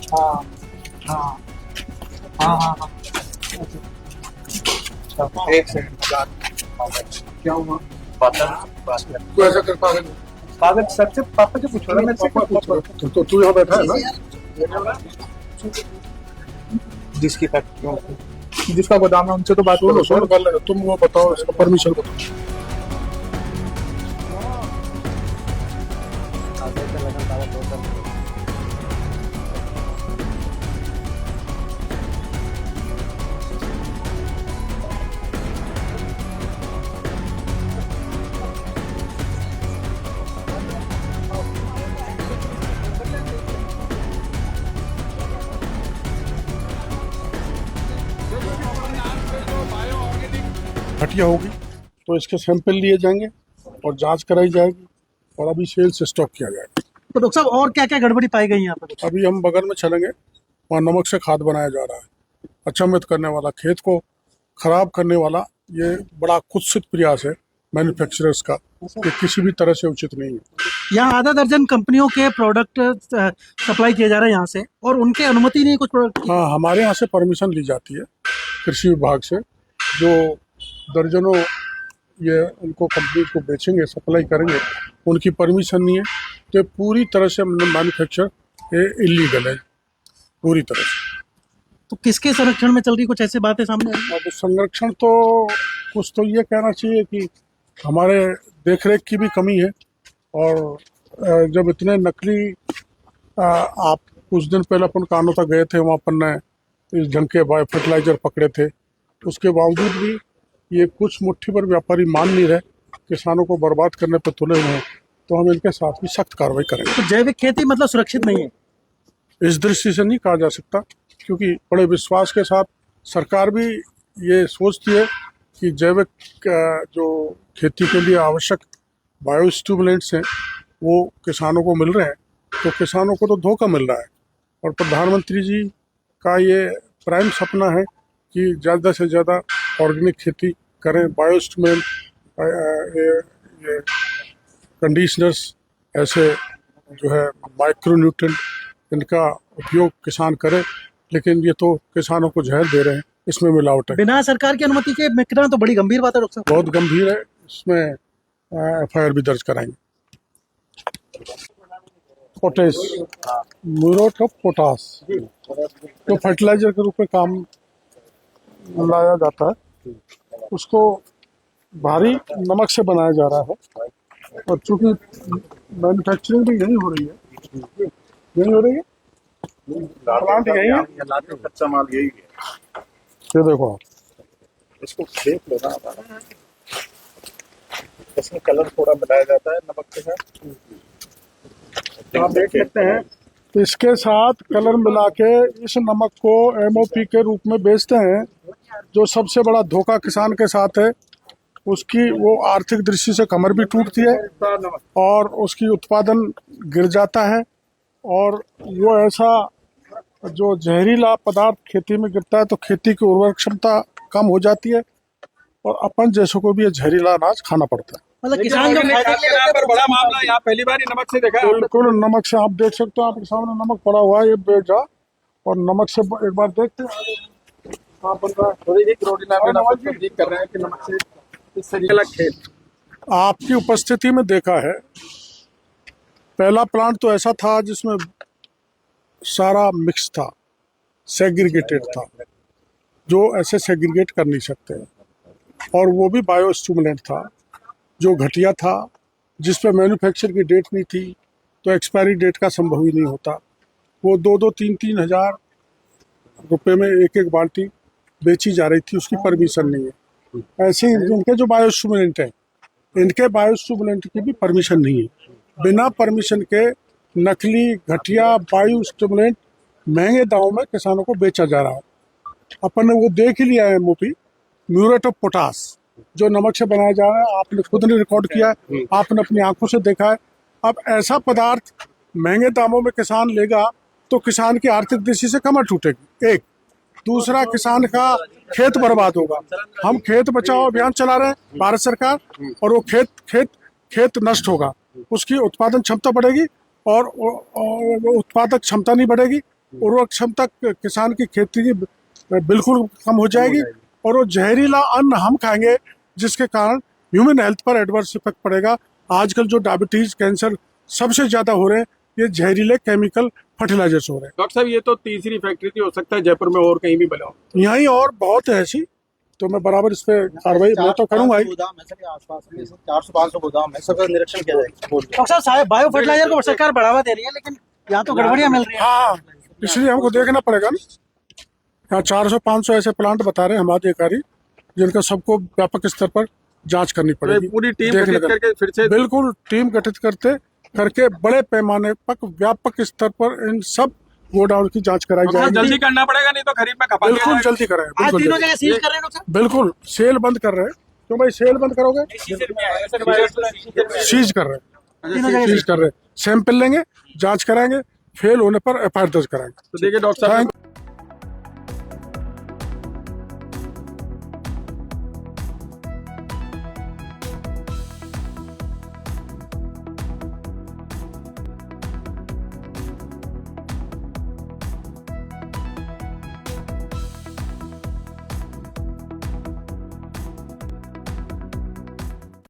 हाँ हाँ हाँ हाँ हाँ। एक सेकंड, क्या हुआ? तू ऐसा कर पागल? पागल सर से पापा से पूछो ना, मेरे से क्यों पूछ रहे हो? तो तू यहाँ बैठा है ना, जिसकी फैक्ट्री, जिसका गोदाम है, उनसे तो बात करो। सुन पहले तुम वो बताओ, इसका परमिशन बताओ। घटिया होगी तो इसके सैंपल लिए जाएंगे और जांच कराई जाएगी और अभी सेल से स्टॉक किया जाएगा। तो डॉक्टर साहब और क्या क्या गड़बड़ी पाई गई यहाँ पर? अभी हम बगल में चलेंगे, वहाँ नमक से खाद बनाया जा रहा है। अचंभित करने वाला, खेत को खराब करने वाला ये बड़ा कुत्सित प्रयास है मैन्युफैक्चरर्स का, ये किसी भी तरह से उचित नहीं है। यहाँ आधा दर्जन कंपनियों के प्रोडक्ट सप्लाई किए जा रहे हैं यहाँ से, और उनके अनुमति नहीं कुछ प्रोडक्ट? हाँ, हमारे यहाँ से परमिशन ली जाती है कृषि विभाग से, जो दर्जनों ये उनको कंपनी को बेचेंगे, सप्लाई करेंगे, उनकी परमिशन नहीं है, तो पूरी तरह से मैन्युफैक्चर ये इलीगल है पूरी तरह से। तो किसके संरक्षण में चल रही, कुछ ऐसी बातें सामने आई? अब संरक्षण तो कुछ तो ये कहना चाहिए कि हमारे देखरेख की भी कमी है, और जब इतने नकली आप कुछ दिन पहले अपन कानों तक गए थे, वहाँ अपन ने इस ढंग के बायो फर्टिलाइजर पकड़े थे, उसके बावजूद भी ये कुछ मुट्ठी भर व्यापारी मान नहीं रहे, किसानों को बर्बाद करने पर तुले हुए हैं, तो हम इनके साथ भी सख्त कार्रवाई करेंगे। तो जैविक खेती मतलब सुरक्षित नहीं है इस दृष्टि से नहीं कहा जा सकता, क्योंकि बड़े विश्वास के साथ सरकार भी ये सोचती है कि जैविक जो खेती के लिए आवश्यक बायो स्टिमुलेंट्स हैं वो किसानों को मिल रहे हैं, तो किसानों को तो धोखा मिल रहा है। और प्रधानमंत्री जी का ये प्राइम सपना है कि ज़्यादा से ज़्यादा ऑर्गेनिक खेती करें, बायो स्टिमुलेंट, ये कंडीशनर्स, ऐसे जो है माइक्रो न्यूट्रिएंट, इनका उपयोग किसान करे, लेकिन ये तो किसानों को जहर दे रहे हैं, इसमें मिलावट है। बिना सरकार की अनुमति के बिकना तो बड़ी गंभीर बात है डॉक्टर साहब। बहुत गंभीर है, इसमें FIR भी दर्ज कराएंगे। पोटेश, म्यूरेट ऑफ पोटास, जो फर्टिलाइजर के रूप में काम लाया जाता है, उसको भारी नमक से बनाया जा रहा है, और चूंकि मैन्युफैक्चरिंग भी यही हो रही है, प्लांट यही है, कच्चा माल यही है। ये देखो आप, इसको देख लो ना आप, इसमें कलर थोड़ा मिलाया जाता है नमक के साथ, आप देख सकते हैं, इसके साथ कलर मिला के इस नमक को MOP के रूप में बेचते हैं। जो सबसे बड़ा धोखा किसान के साथ है, उसकी वो आर्थिक दृष्टि से कमर भी टूटती है और उसकी उत्पादन गिर जाता है, और वो ऐसा जो जहरीला पदार्थ खेती में गिरता है तो खेती की उर्वरक क्षमता कम हो जाती है, और अपन जैसों को भी ये जहरीला अनाज खाना पड़ता है। मतलब किसान जो यहाँ पर बड़ा मामला, यहाँ पहली बार ही नमक से देखा। बिल्कुल, नमक से आप देख सकते हो, आपके सामने नमक पड़ा हुआ है, ये बेचा, और नमक से एक बार देखते हैं आप बन रहा है कर रहे हैं कि नमक से इस तरीके खेत आपकी उपस्थिति में देखा है। पहला प्लांट तो ऐसा था जिसमें सारा मिक्स था, सेग्रीगेटेड था, जो ऐसे सेग्रीगेट कर नहीं सकते, और वो भी बायो स्टिमुलेंट था, जो घटिया था, जिस पे मैन्युफैक्चर की डेट नहीं थी, तो एक्सपायरी डेट का संभव ही नहीं होता। वो 2-3 हज़ार रुपये में एक बाल्टी बेची जा रही थी, उसकी परमिशन नहीं है। ऐसे ही इनके जो बायो स्टिमुलेंट हैं, इनके बायो स्टिमुलेंट की भी परमिशन नहीं है। बिना परमिशन के नकली घटिया बायो स्टिमुलेंट महंगे दामों में किसानों को बेचा जा रहा है। अपन ने वो देख ही लिया है, MOP म्यूरेट ऑफ पोटास, जो नमक से बनाया जा रहा है, आपने खुद ने रिकॉर्ड किया है, आपने अपनी आंखों से देखा है। अब ऐसा पदार्थ महंगे दामों में किसान लेगा तो किसान की आर्थिक दृष्टि से कमर टूटेगी, एक। दूसरा, किसान का खेत बर्बाद होगा। हम खेत बचाओ अभियान चला रहे हैं, भारत सरकार, और वो खेत नष्ट होगा, उसकी उत्पादन क्षमता बढ़ेगी, और उत्पादक क्षमता नहीं बढ़ेगी उर्वरक क्षमता किसान की खेती की बिल्कुल कम हो जाएगी और वो जहरीला अन्न हम खाएंगे जिसके कारण ह्यूमन हेल्थ पर एडवर्स इफेक्ट पड़ेगा। आजकल जो डायबिटीज कैंसर सबसे ज्यादा हो रहे हैं ये जहरीले केमिकल फर्टिलाइजर्स हो रहे डॉक्टर साहब ये तो तीसरी फैक्ट्री थी, हो सकता है जयपुर में और कहीं भी बना हो। हैं। यहीं और बहुत है ऐसी, तो मैं बराबर इस पे कार्रवाई मैं तो करूंगा ही। गोदाम है सर, आसपास में 400-500 गोदाम है, सबका निरीक्षण किया जाएगा। डॉक्टर साहब बायो फर्टिलाइजर को सरकार बढ़ावा दे रही है, लेकिन यहाँ तो गड़बड़ियाँ मिल रही है। हाँ, इसलिए हमको देखना पड़ेगा ना। यहाँ 400-500 ऐसे प्लांट बता रहे हैं हमारे अधिकारी जिनका सबको व्यापक स्तर पर जांच करनी पड़ेगी। पूरी टीम देखने गठित का। करके फिर से बिल्कुल टीम गठित करके बड़े पैमाने पर व्यापक स्तर पर इन सब गोडाउन की जांच कराई डॉक्टर साहब जाएगी। जल्दी करना पड़ेगा, नहीं तो खरीफ में खपा बिल्कुल दिया जल्दी कराएं, आज बिल्कुल तीनों जल्दी। जगह सीज कर रहे हैं डॉक्टर साहब। बिल्कुल सेल बंद कर रहे हैं। क्यों भाई सेल बंद करोगे? सीज कर रहे हैं, तीनों जगह सीज कर रहे हैं। सैंपल लेंगे, जांच कराएंगे, फेल होने पर एफआईआर दर्ज कराएंगे। तो देखिए डॉक्टर साहब थैंक